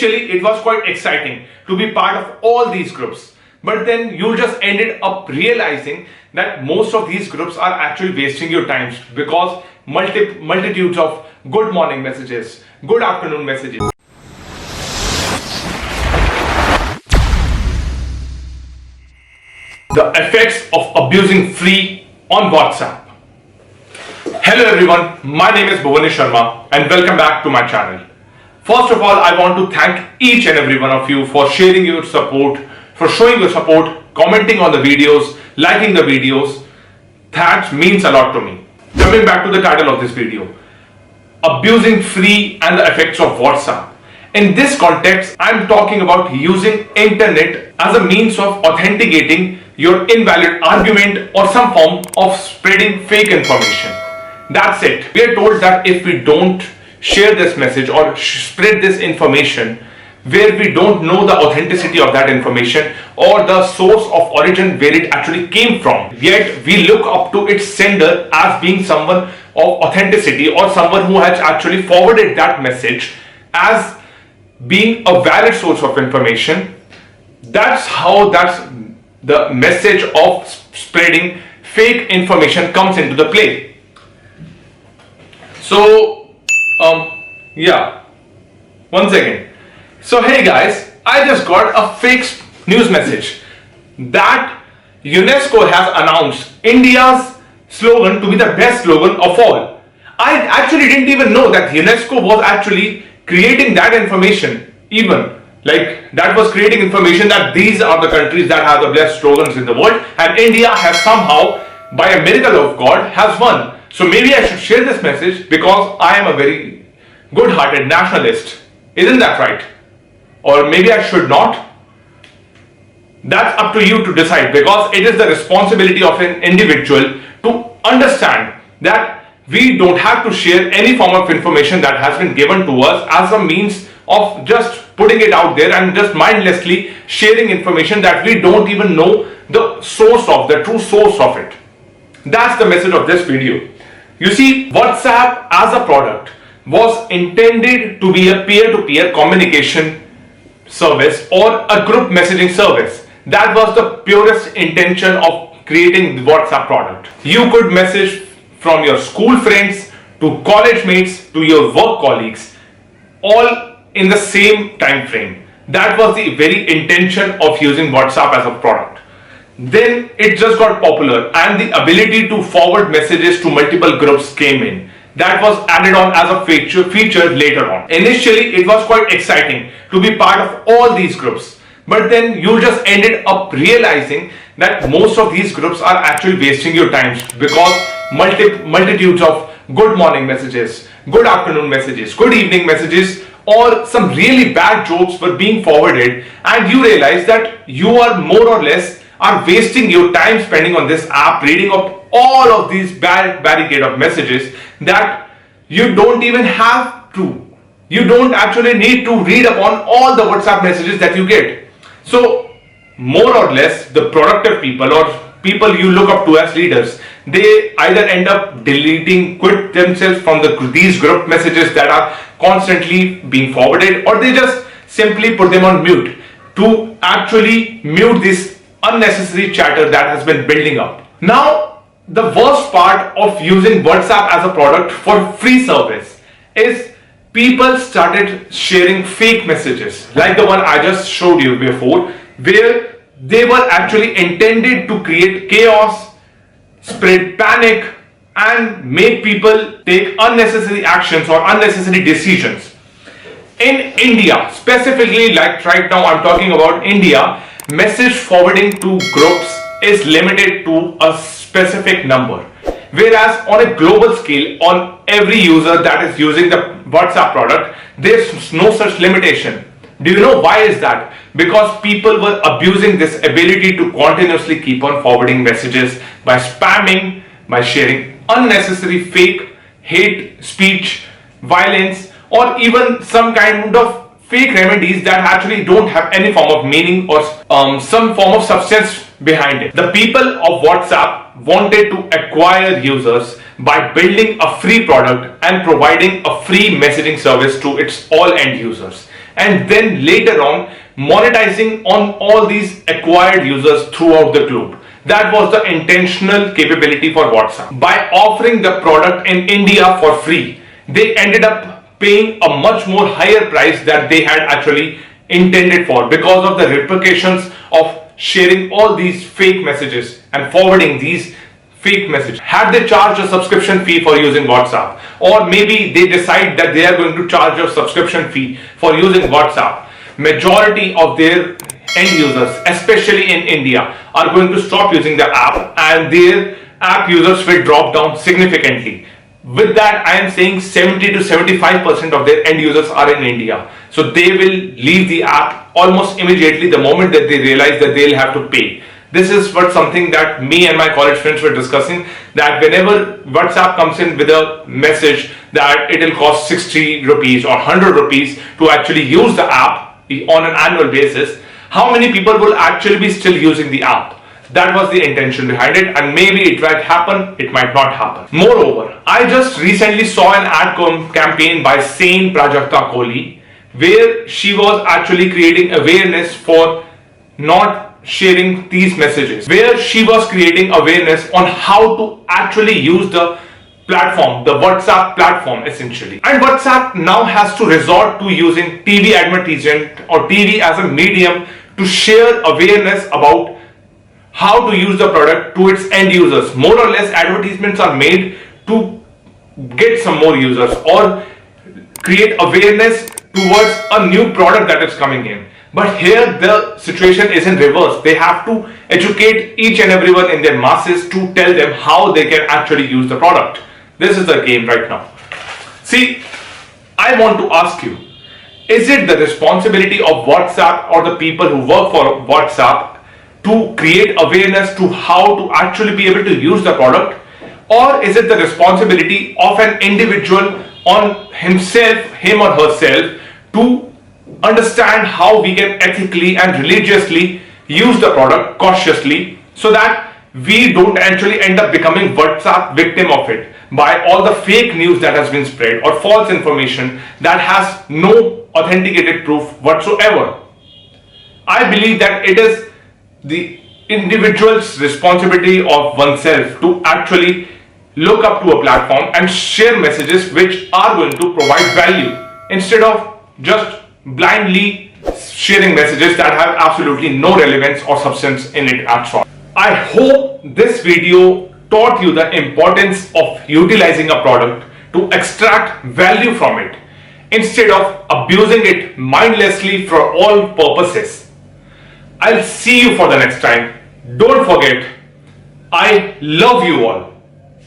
Initially, it was quite exciting to be part of all these groups, but then you just ended up realizing that most of these groups are actually wasting your time because multitudes of good morning messages, good afternoon messages. The effects of abusing free on WhatsApp. Hello everyone, my name is Bhuvanyu Sharma and welcome back to my channel. First of all, I want to thank each and every one of you for sharing your support, for showing your support, commenting on the videos, liking the videos. That means a lot to me. Coming back to the title of this video, abusing free and the effects of WhatsApp. In this context, I am talking about using internet as a means of authenticating your invalid argument or some form of spreading fake information. That's it. We are told that if we don't share this message or spread this information where we don't know the authenticity of that information or the source of origin where it actually came from, yet we look up to its sender as being someone of authenticity or someone who has actually forwarded that message as being a valid source of information. That's the message of spreading fake information comes into the play. So one second. So hey guys, I just got a fake news message that UNESCO has announced India's slogan to be the best slogan of all. I actually didn't even know that UNESCO was actually creating that information, that was creating information that these are the countries that have the best slogans in the world, and India has somehow, by a miracle of God, has won. So maybe I should share this message because I am a very good-hearted nationalist. Isn't that right? Or maybe I should not? That's up to you to decide, because it is the responsibility of an individual to understand that we don't have to share any form of information that has been given to us as a means of just putting it out there and just mindlessly sharing information that we don't even know the source of, the true source of it. That's the message of this video. You see, WhatsApp as a product was intended to be a peer-to-peer communication service or a group messaging service. That was the purest intention of creating the WhatsApp product. You could message from your school friends to college mates to your work colleagues, all in the same time frame. That was the very intention of using WhatsApp as a product. Then it just got popular and the ability to forward messages to multiple groups came in. That was added on as a feature later on. Initially, it was quite exciting to be part of all these groups, but then you just ended up realizing that most of these groups are actually wasting your time because multitudes of good morning messages, good afternoon messages, good evening messages, or some really bad jokes were being forwarded, and you realize that you are more or less are wasting your time spending on this app reading up all of these barricade of messages that you don't even have to. You don't actually need to read upon all the WhatsApp messages that you get. So more or less the productive people or people you look up to as leaders, they either end up quit themselves from these group messages that are constantly being forwarded, or they just simply put them on mute to actually mute this unnecessary chatter that has been building up. Now, the worst part of using WhatsApp as a product for free service is people started sharing fake messages like the one I just showed you before, where they were actually intended to create chaos, spread panic, and make people take unnecessary actions or unnecessary decisions. In India, specifically, like right now I'm talking about India, message forwarding to groups is limited to a specific number. Whereas on a global scale, on every user that is using the WhatsApp product, there's no such limitation. Do you know why is that? Because people were abusing this ability to continuously keep on forwarding messages by spamming, by sharing unnecessary fake hate speech, violence, or even some kind of fake remedies that actually don't have any form of meaning or some form of substance behind it. The people of WhatsApp wanted to acquire users by building a free product and providing a free messaging service to its all end users. and then later on monetizing on all these acquired users throughout the globe. That was the intentional capability for WhatsApp. By offering the product in India for free, they ended up paying a much more higher price that they had actually intended for, because of the repercussions of sharing all these fake messages and forwarding these fake messages. Had they charged a subscription fee for using WhatsApp, or maybe they decide that they are going to charge a subscription fee for using WhatsApp, majority of their end users, especially in India, are going to stop using the app, and their app users will drop down significantly. With that, I am saying 70 to 75% of their end users are in India. So they will leave the app almost immediately the moment that they realize that they'll have to pay. This is what something that me and my college friends were discussing, that whenever WhatsApp comes in with a message that it will cost 60 rupees or 100 rupees to actually use the app on an annual basis, how many people will actually be still using the app? That was the intention behind it, and maybe it might happen, it might not happen. Moreover, I just recently saw an ad campaign by Sane Prajakta Kohli, where she was actually creating awareness for not sharing these messages, where she was creating awareness on how to actually use the platform, the WhatsApp platform essentially. And WhatsApp now has to resort to using TV advertisement or TV as a medium to share awareness about how to use the product to its end users. More or less, advertisements are made to get some more users or create awareness towards a new product that is coming in. But here the situation is in reverse. They have to educate each and everyone in their masses to tell them how they can actually use the product. This is the game right now. See, I want to ask you, is it the responsibility of WhatsApp or the people who work for WhatsApp to create awareness to how to actually be able to use the product, or is it the responsibility of an individual on himself, him or herself, to understand how we can ethically and religiously use the product cautiously, so that we don't actually end up becoming WhatsApp victim of it by all the fake news that has been spread or false information that has no authenticated proof whatsoever. I believe that it is the individual's responsibility of oneself to actually look up to a platform and share messages which are going to provide value, instead of just blindly sharing messages that have absolutely no relevance or substance in it at all. I hope this video taught you the importance of utilizing a product to extract value from it, instead of abusing it mindlessly for all purposes. I'll see you for the next time. Don't forget, I love you all.